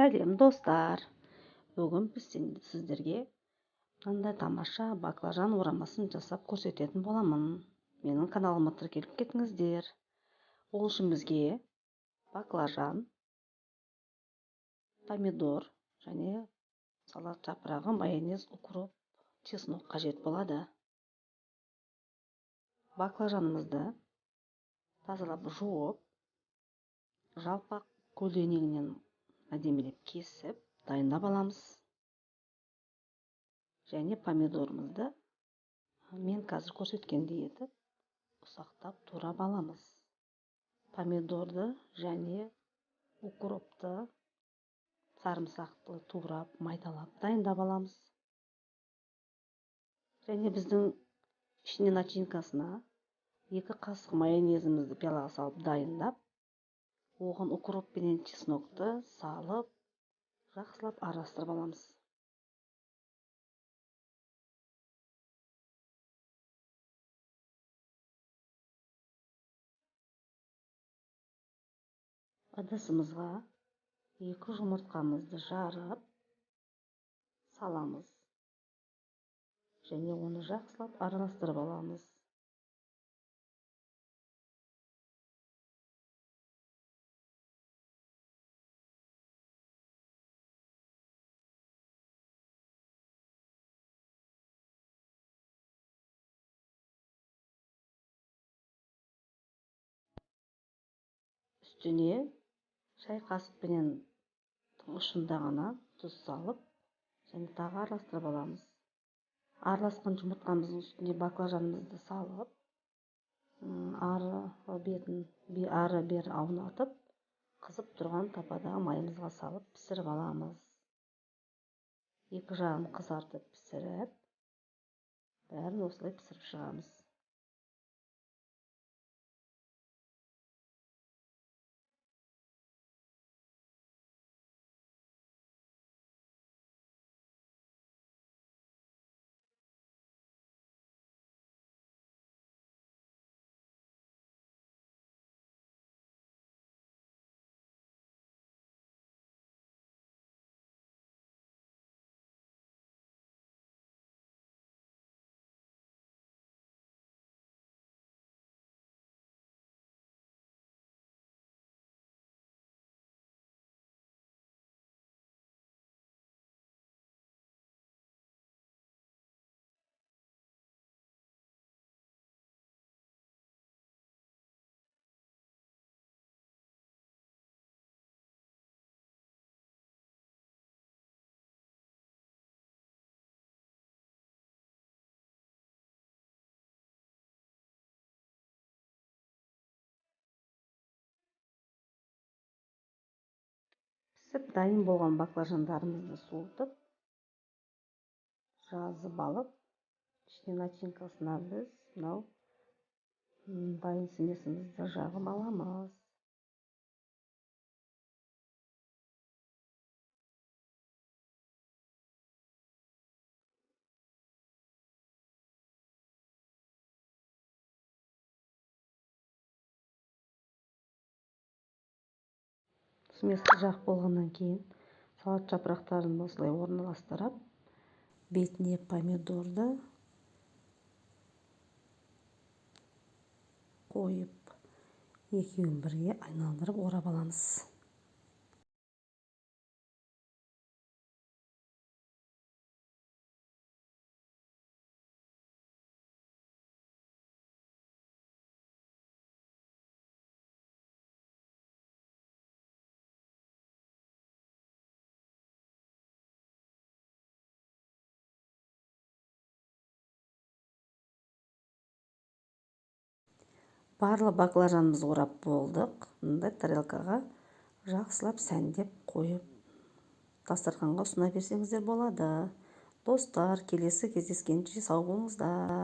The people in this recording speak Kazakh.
Сәлем достар. Бүгін біз сіздерге мынандай тамаша баклажан орамасын жасап көрсететін боламын. Менің каналыма тіркеліп кетіңіздер. Ол үшін бізге баклажан, помидор және салат жапырағы, майонез, укроп, чеснок қажет болады. Баклажанымызды тазалап жуып, жалпақ көлденеңінен әдемілеп кесіп дайындап аламыз. Және помидорымызды мен қазір көрсеткендей етіп ұсақтап турап аламыз. Помидорды және укропты, сарымсақты турап, майдалап дайындап аламыз. Және біздің ішіне начинкасына 2 қасық майонезімізді пиалаға салып дайындап, оған укроп пенен чеснокты салып, жақсылап араластырып аламыз. Ыдысымызға 2 жұмыртқамызды жарып саламыз. Және оны жақсылап араластырып аламыз. Үстіне шай қасықпенен ұшында ғана тұз салып, және тағы араластырып аламыз. Араласқан жұмыртқамыздың үстіне баклажанымызды салып, ары бері аунатып, қызып тұрған тападағы майымызға салып пісіріп аламыз. 2 жағын қызартып пісіріп, бәрін осылай пісіріп шығамыз. Пісіп дайын болған баклажандарымызды суытып, жазып алып, ішіне начинкасына біз мынау дайын смесімізді жағып аламыз. Сместі жағып болғаннан кейін салат жапырақтарын осылай орналастырып, бетіне помидорды қойып, екеуін бірге айналдырып орап аламыз. Барлы баклажанымыз орап болдық. Мындай тарелкаға жақсылап сәндеп қойып, дастарханға ұсына берсеңіздер болады. Достар, келесі кездескенше сау болыңыздар.